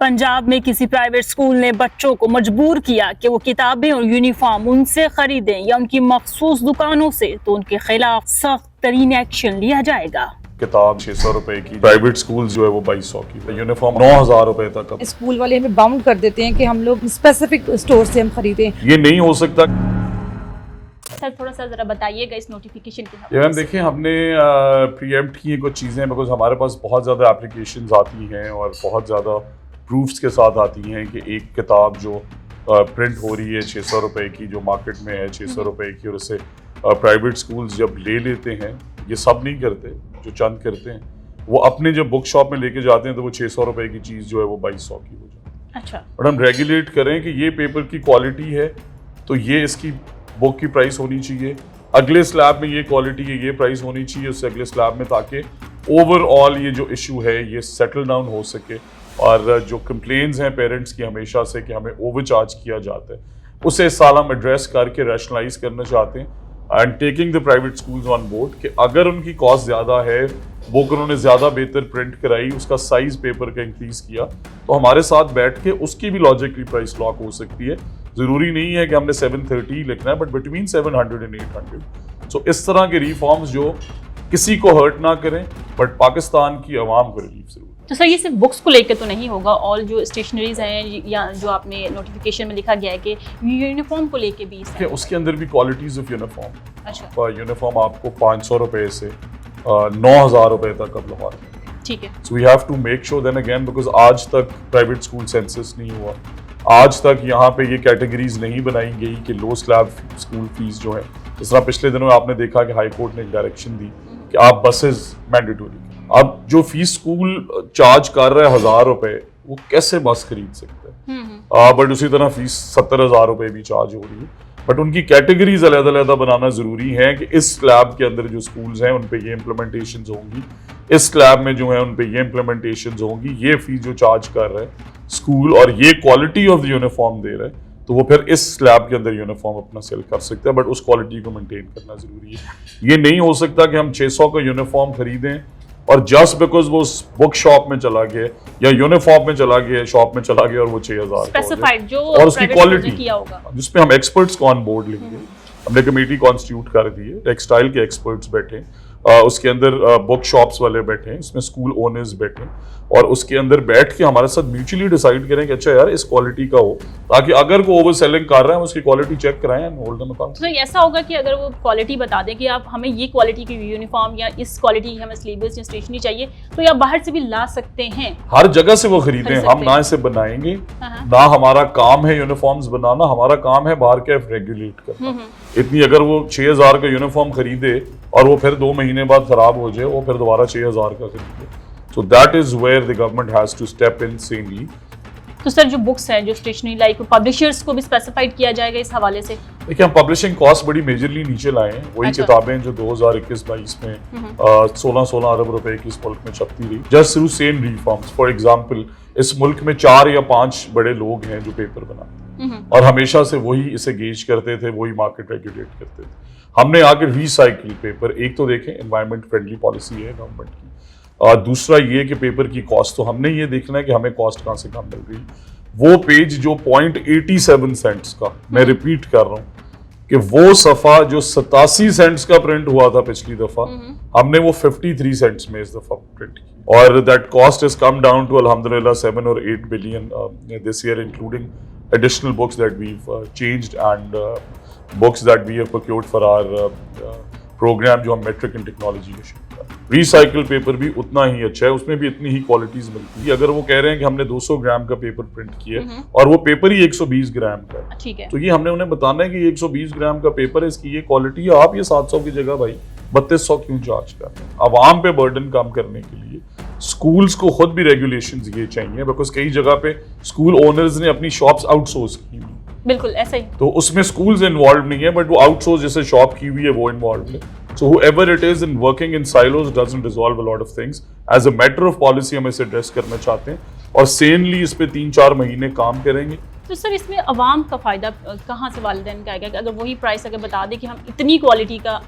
पंजाब में किसी private school ने बच्चों को मजबूर किया कि वो किताबें और यूनिफॉर्म उनसे खरीदें या उनकी मखसूस दुकानों से, तो उनके खिलाफ सख्त तरीन एक्शन लिया जाएगा। किताब 600 रुपए की, प्राइवेट स्कूल जो है वो 2200 की, यूनिफॉर्म 9000 रुपए तक। स्कूल वाले हमें बाउंड कर देते हैं कि हम लोग स्पेसिफिक स्टोर से हम खरीदें। ये नहीं हो सकता। सर थोड़ा सा जरा बताइएगा इस नोटिफिकेशन के मैम देखिए, हमने प्रीएम्प्ट की कुछ चीज़ें, बिकॉज हमारे पास बहुत ज़्यादा एप्लीकेशंस आती हैं और बहुत ज़्यादा प्रूफ्स के साथ आती हैं कि एक किताब जो प्रिंट हो रही है 600 रुपए की, जो मार्केट में है 600 रुपए की, और उसे प्राइवेट स्कूल्स जब ले लेते हैं, ये सब नहीं करते, जो चंद करते हैं, वो अपने जब बुक शॉप में लेके जाते हैं तो वो 600 रुपए की चीज़ जो है वो 2200 की हो जाती है। अच्छा, और हम रेगुलेट करें कि ये पेपर की क्वालिटी है तो ये इसकी बुक की प्राइस होनी चाहिए, अगले स्लैब में ये क्वालिटी है, ये प्राइस होनी चाहिए उससे अगले स्लैब में, ताकि ओवरऑल ये जो इशू है ये सेटल डाउन हो सके। और जो कंप्लेंट्स हैं पेरेंट्स की हमेशा से कि हमें ओवरचार्ज किया जाता है, उसे इस साल हम एड्रेस करके रैशनलाइज करना चाहते हैं and taking the private schools on board कि अगर उनकी कॉस्ट ज़्यादा है, बुक उन्होंने ज़्यादा बेहतर प्रिंट कराई, उसका साइज़ पेपर का इंक्रीज़ किया, तो हमारे साथ बैठ के उसकी भी लॉजिकली प्राइस लॉक हो सकती है। ज़रूरी नहीं है कि हमने 730 लिखना है, बट बिटवीन 700 एंड 800। सो इस तरह के रिफॉर्म्स जो किसी को हर्ट ना करें बट पाकिस्तान की आवाम को रिलीफ जरूर। तो सर ये सिर्फ बुक्स को लेकर तो नहीं होगा, ऑल जो स्टेशनरीज हैं या जो आपने नोटिफिकेशन में लिखा गया है कि यूनिफॉर्म को लेके भी कि उसके अंदर भी क्वालिटीज ऑफ यूनिफॉर्म। अच्छा, यूनिफॉर्म आपको 500 रुपए से 9000 रुपए तक अब लगा रहे हैं। ठीक है। So we have to make sure then again, because आज तक प्राइवेट स्कूल सेंसस नहीं हुआ, आज तक यहाँ पे ये कैटेगरीज नहीं बनाई गई कि लो स्लैब स्कूल फीस जो है, जिस तरह पिछले दिनों आपने देखा कि हाई कोर्ट ने एक डायरेक्शन दी कि आप बसेस मैंडेटरी, अब जो फीस स्कूल चार्ज कर रहा है 1000 रुपए, वो कैसे बस खरीद सकते हैं? बट उसी तरह फीस 70,000 रुपए भी चार्ज हो रही है, बट उनकी कैटेगरीज अलग-अलग बनाना जरूरी है कि इस स्लैब के अंदर जो स्कूल्स हैं उन पे ये इम्प्लीमेंटेशन होंगी, इस स्लैब में जो है उन पे ये इम्प्लीमेंटेशन होंगी, ये फीस जो चार्ज कर रहे हैं स्कूल और ये क्वालिटी ऑफ द यूनिफॉर्म दे रहे हैं, तो वो फिर इस स्लैब के अंदर यूनिफॉर्म अपना सेल कर सकते हैं, बट उस क्वालिटी को मेंटेन करना जरूरी है। ये नहीं हो सकता कि हम 600 का यूनिफॉर्म खरीदें और जस्ट बिकॉज वो बुक शॉप में चला गया या यूनिफॉर्म में चला गया, शॉप में चला गया, और वो 6000 स्पेसिफाइड जो और उसकी क्वालिटी किया होगा, जिसपे हम एक्सपर्ट्स को ऑन बोर्ड लेंगे। हमने कमेटी कॉन्स्टिट्यूट कर दी है, टेक्सटाइल के एक्सपर्ट्स बैठे, उसके अंदर बुक शॉप्स वाले बैठे हैं, उसमें स्कूल ओनर्स बैठे हैं, और उसके अंदर बैठ के हमारे साथ म्यूचुअली डिसाइड करें कि अच्छा यार इस क्वालिटी का हो, ताकि अगर वो ओवर सेलिंग कर रहे हैं उसकी क्वालिटी चेक कराएं एंड होल्ड देम अकाउंट। तो ऐसा होगा कि अगर वो क्वालिटी बता दें कि आप हमें ये क्वालिटी की यूनिफॉर्म या इस क्वालिटी की हमें सिलेबस या स्टेशनरी चाहिए, तो ये आप बाहर से भी ला सकते हैं, हर जगह से वो खरीदें, हम ना इसे बनाएंगे, ना हमारा काम है यूनिफॉर्म्स बनाना, हमारा काम है बाहर के रेगुलेट करना। इतनी अगर वो 6000 का यूनिफॉर्म खरीदे और वो फिर 2 महीने बाद खराब हो जाए, वो फिर दोबारा 6000 का खरीदे, so that is where the government has to step in sanely। तो सर जो बुक्स हैं, जो स्टेशनरी लाइक पब्लिशर्स को भी स्पेसिफाइड किया जाएगा इस हवाले से? देखिए, हम पब्लिशिंग कॉस्ट बड़ी मेजरली नीचे लाए हैं, वही अच्छा। किताबें जो 2021-22 में 16 अरब रुपए की इस मुल्क में छपती रही, just through same reforms. For example, इस मुल्क में 4 या 5 बड़े लोग हैं जो पेपर बनाते हैं और हमेशा से वही इसे गेज करते थे, वही मार्केट रेगुलेट करते थे। हमने आके रिसाइकिल पेपर, एक तो देखें एनवायरमेंट फ्रेंडली पॉलिसी है गवर्नमेंट की, और दूसरा ये कि पेपर की कॉस्ट, तो हमने ये देखना है कि हमें कॉस्ट कहाँ से कम मिल रही है। वो पेज जो 0.87 सेंट्स का, मैं रिपीट कर रहा हूँ कि वो सफ़ा जो 87 सेंट्स का प्रिंट हुआ था पिछली दफ़ा, हमने वो 53 सेंट्स में इस दफ़ा प्रिंट की, और that cost is come down to अल्हम्दुलिल्लाह 7 or 8 billion this year, including additional books that we've changed and books that we have procured for our program जो हम मेट्रिक इन टेक्नोलॉजी में शुरू कर। रिसाइकल पेपर भी उतना ही अच्छा है, उसमें भी इतनी ही क्वालिटीज मिलती है। अगर वो कह रहे हैं कि हमने 200 ग्राम का पेपर प्रिंट किया और वो पेपर ही 120 ग्राम का है, ठीक है, तो ये हमने उन्हें बताना है कि ये 120 ग्राम का पेपर है, इसकी ये क्वालिटी है, आप ये 700 की जगह भाई 3200 क्यों चार्ज कर रहे हैं? आवाम पे बर्डन कम करने के लिए स्कूल्स को खुद भी रेगुलेशंस ये चाहिए, बिकॉज कई जगह पे स्कूल ओनर्स ने अपनी शॉप्स आउटसोर्स की हुई, बिल्कुल ऐसा ही, तो उसमें स्कूल्स इन्वॉल्व नहीं है, बट वो आउटसोर्स जैसे शॉप की हुई है वो इन्वॉल्व है। सो whoever it is in working in silos doesn't resolve a lot of things. As a matter of policy हम इसे एड्रेस करना चाहते हैं और सेनली इस पे 3-4 महीने काम करेंगे, तो सर इसमें अवाम का फ़ायदा कहाँ से वालिदैन का आएगा कि अगर वही प्राइस अगर बता दें कि हम इतनी क्वालिटी का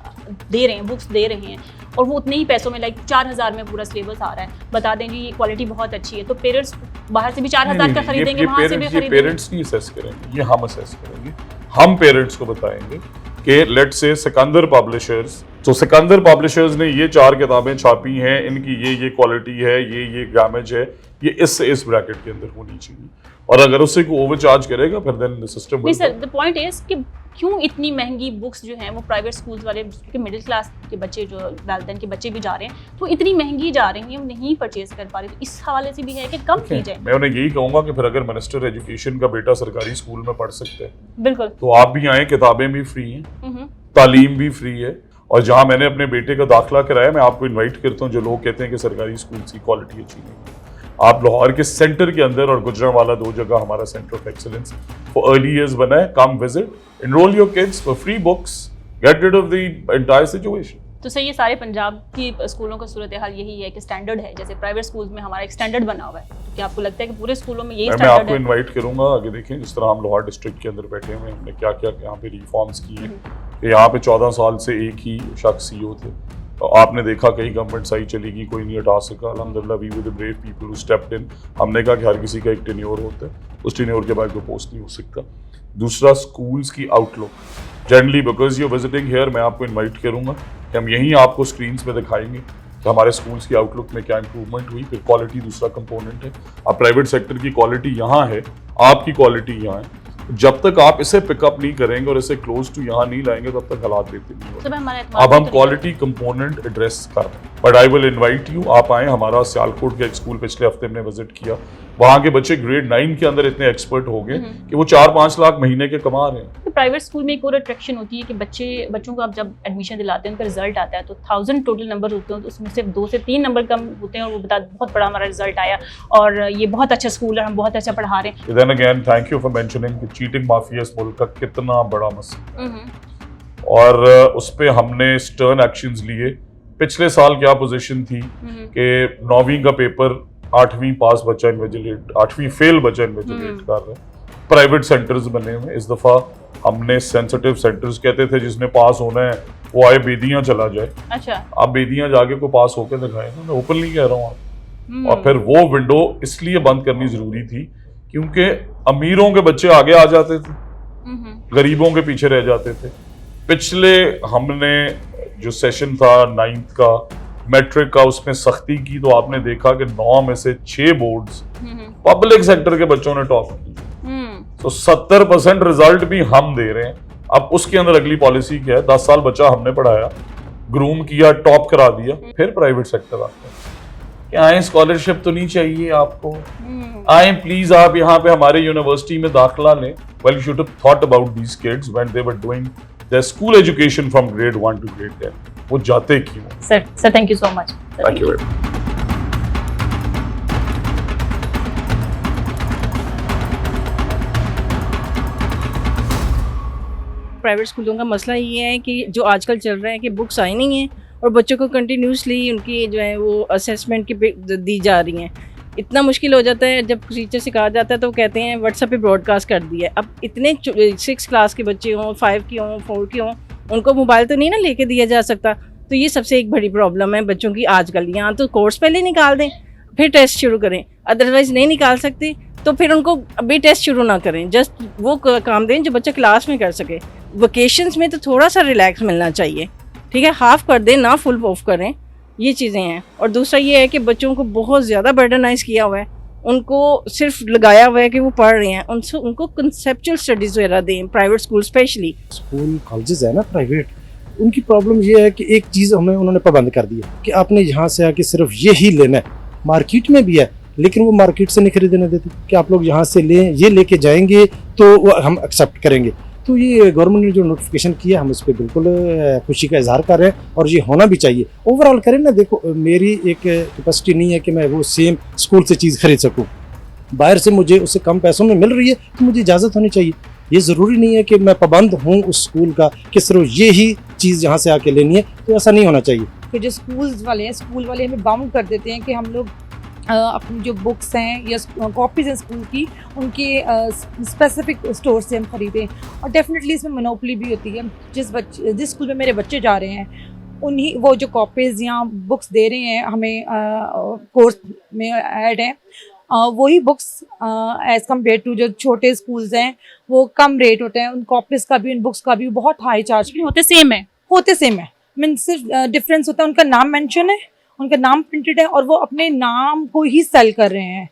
दे रहे हैं, बुक्स दे रहे हैं और वो उतने ही पैसों में, लाइक 4,000 में पूरा सिलेबस आ रहा है, बता दें जी ये क्वालिटी बहुत अच्छी है, तो पेरेंट्स बाहर से भी 4,000 का खरीदेंगे, वहाँ से भी खरीदेंगे। पेरेंट्स नहीं असेस करेंगे, ये हम असेस करेंगे। हम पेरेंट्स को बताएंगे कि लेट से सिकंदर पब्लिशर्स, तो सिकंदर पब्लिशर्स ने ये 4 किताबें छापी हैं, इनकी ये क्वालिटी है, ये ग्रामेज है, ये इस ब्रैकेट के अंदर होनी चाहिए, और अगर उससे कोई ओवरचार्ज करेगा फिर देन द सिस्टम नहीं सर, द पॉइंट इज कि क्यों इतनी महंगी बुक्स जो हैं वो प्राइवेट स्कूल्स वाले, क्योंकि मिडिल क्लास के बच्चे जो वालिदैन के बच्चे भी जा रहे हैं तो इतनी महंगी जा रही हैं, वो नहीं परचेज कर पा रहे, तो इस हवाले से भी है कि कम की जाए। मैं उन्हें यही कहूंगा कि फिर अगर मिनिस्टर एजुकेशन का बेटा सरकारी स्कूल में पढ़ सकते हैं बिल्कुल, तो आप भी आए, किताबें भी फ्री हैं, तालीम भी फ्री है, और जहां मैंने अपने बेटे का दाखिला कराया, मैं आपको इनवाइट करता हूं जो लोग कहते हैं कि सरकारी स्कूल की क्वालिटी अच्छी नहीं है, आप लाहौर के सेंटर के अंदर और गुजरांवाला 2 जगह हमारा centre of excellence for early years बना है, come visit, enrol your kids for free books, get rid of the entire situation. तो सही है, सारे पंजाब की स्कूलों का सूरत हाल यही है कि स्टैंडर्ड है, जैसे प्राइवेट स्कूल्स में हमारा एक स्टैंडर्ड बना हुआ है, तो क्या आपको लगता है कि पूरे स्कूलों में यही स्टैंडर्ड है? मैं आपको इनवाइट करूंगा, आगे देखें जिस तरह हम लाहौर डिस्ट्रिक्ट के अंदर बैठे हुए हैं, हमने क्या क्या यहाँ पे रिफॉर्म्स किए हैं। यहाँ पे 14 साल से एक ही शख्स CEO थे, तो आपने देखा कई गवर्नमेंट्स आई चली गई, कोई नहीं हटा सका, अल्हम्दुलिल्लाह we were the brave people who stepped in. हमने कहा कि हर किसी का एक टेन्योर होता है, उस टेन्योर के बाद कोई पोस्ट नहीं हो सकता। दूसरा, स्कूल्स की outlook generally, because you visiting here, मैं आपको इनवाइट करूंगा कि हम यहीं आपको स्क्रीन्स पे दिखाएंगे कि हमारे स्कूल्स की आउटलुक में क्या इंप्रूवमेंट हुई। फिर क्वालिटी दूसरा कंपोनेंट है, अब प्राइवेट सेक्टर की क्वालिटी यहाँ है, आपकी क्वालिटी यहाँ है, जब तक आप इसे पिकअप नहीं करेंगे और इसे क्लोज टू यहाँ नहीं लाएंगे तब तक हालात बेहतर नहीं होंगे। अब हम क्वालिटी कंपोनेंट एड्रेस कर रहे हैं, but I will invite you, आप आए। हमारा सियालकोट का एक स्कूल पिछले हफ्ते हमने विजिट किया, वहाँ के बच्चे ग्रेड 9 के अंदर इतने एक्सपर्ट हो गए कि वो 4-5 लाख महीने के कमा रहे हैं। तो प्राइवेट स्कूल में एक और अट्रैक्शन होती है कि बच्चों को आप जब एडमिशन दिलाते हैं, उनका रिजल्ट आता है तो 1000 टोटल नंबर होते हैं, तो उसमें सिर्फ 2 से 3 नंबर कम होते हैं और वो बता बहुत बड़ा हमारा रिजल्ट आया और ये बहुत अच्छा स्कूल है, हम बहुत अच्छा पढ़ा रहे हैं। Then again thank you for mentioning कि चीटिंग माफिया इस मुल्क का कितना बड़ा मसला, और उस पर हमने स्टर्न एक्शंस लिए। पिछले साल क्या पोजीशन थी कि 9वीं का पेपर 8वीं पास बच्चा इन्विजिलेट, 8वीं फेल बच्चा इन्विजिलेट कर रहे हैं। प्राइवेट सेंटर्स बने हुए, इस दफा हमने सेंसिटिव सेंटर्स कहते थे जिसने पास होना है वो आए बेदियां चला जाए। अच्छा, आप बेदियां जाके को पास होकर दिखाए ना, मैं ओपनली कह रहा हूँ आप। और फिर वो विंडो इसलिए बंद करनी जरूरी थी क्योंकि अमीरों के बच्चे आगे आ जाते थे, गरीबों के पीछे रह जाते थे। पिछले हमने जो सेशन था 9th का मैट्रिक का, उसमें सख्ती की, तो आपने देखा कि 9 में से 6 बोर्ड्स पब्लिक सेक्टर के बच्चों ने टॉप की, तो 70% रिजल्ट भी हम दे रहे हैं। अब उसके अंदर अगली पॉलिसी क्या है, 10 साल बच्चा हमने पढ़ाया, ग्रूम किया, टॉप करा दिया, फिर प्राइवेट सेक्टर आता है कि आए स्कॉलरशिप तो नहीं चाहिए आपको, आए प्लीज आप यहाँ पे हमारे यूनिवर्सिटी में दाखिला लें। Well you should have thought about these kids when they were doing their school education from grade 1 to grade 10. वो जाते क्यों? Sir thank you so much. Thank you very much. Private स्कूलों का मसला ये है कि जो आजकल चल रहा है कि बुक्स आई नहीं हैं और बच्चों को कंटिन्यूसली उनकी जो है वो असेसमेंट की दी जा रही हैं। इतना मुश्किल हो जाता है जब टीचर से कहा जाता है तो कहते हैं व्हाट्सएप पे ब्रॉडकास्ट कर दिया। अब इतने 6 क्लास के बच्चे हों, 5 की हों, 4 की हों, उनको मोबाइल तो नहीं ना लेके दिया जा सकता। तो ये सबसे एक बड़ी प्रॉब्लम है बच्चों की आजकल। यहाँ तो कोर्स पहले निकाल दें फिर टेस्ट शुरू करें, अदरवाइज़ नहीं निकाल सकते तो फिर उनको अभी टेस्ट शुरू ना करें, जस्ट वो काम दें जो बच्चा क्लास में कर सके। वेकेशंस में तो थोड़ा सा रिलैक्स मिलना चाहिए, ठीक है, हाफ कर दें ना फुल ऑफ करें, ये चीज़ें हैं। और दूसरा ये है कि बच्चों को बहुत ज़्यादा बर्डनाइज किया हुआ है, उनको सिर्फ लगाया हुआ है कि वो पढ़ रहे हैं, उनको कंसेप्चुअल स्टडीज़ वगैरह दें। Private school specially school colleges है ना प्राइवेट, उनकी प्रॉब्लम ये है कि एक चीज़ हमें उन्होंने पाबंद कर दिया कि आपने यहाँ से आके सिर्फ ये ही लेना है। मार्केट में भी है लेकिन वो मार्केट से नहीं खरीदने देते कि आप लोग यहाँ से लें, ये लेके जाएंगे तो वो हम एक्सेप्ट करेंगे। तो ये गवर्नमेंट ने जो नोटिफिकेशन किया हम इस पर बिल्कुल खुशी का इजहार कर रहे हैं और ये होना भी चाहिए। ओवरऑल करें ना, देखो मेरी एक कैपेसिटी नहीं है कि मैं वो सेम स्कूल से चीज़ खरीद सकूँ, बाहर से मुझे उससे कम पैसों में मिल रही है तो मुझे इजाज़त होनी चाहिए। ये ज़रूरी नहीं है कि मैं पाबंद हूँ उस स्कूल का कि सिर्फ ये ही चीज़ यहाँ से आके लेनी है, तो ऐसा नहीं होना चाहिए। कि जो स्कूल वाले हैं, स्कूल वाले हमें बाउंड कर देते हैं कि हम लोग अपनी जो बुक्स हैं या कॉपीज़ हैं स्कूल की, उनके स्पेसिफिक स्टोर से हम ख़रीदें। और डेफिनेटली इसमें मोनोपोली भी होती है। जिस स्कूल में मेरे बच्चे जा रहे हैं, उन्हीं वो जो कॉपीज़ या बुक्स दे रहे हैं हमें कोर्स में ऐड है, वही बुक्स एज़ कम्पेयर टू जो छोटे स्कूल्स हैं वो कम रेट होते हैं। उन कॉपीज़ का भी, उन बुक्स का भी बहुत हाई चार्ज होते सेम है। होते सेम है। मीन सिर्फ डिफरेंस होता है उनका नाम मेंशन है, उनका नाम प्रिंटेड है और वो अपने नाम को ही सेल कर रहे हैं।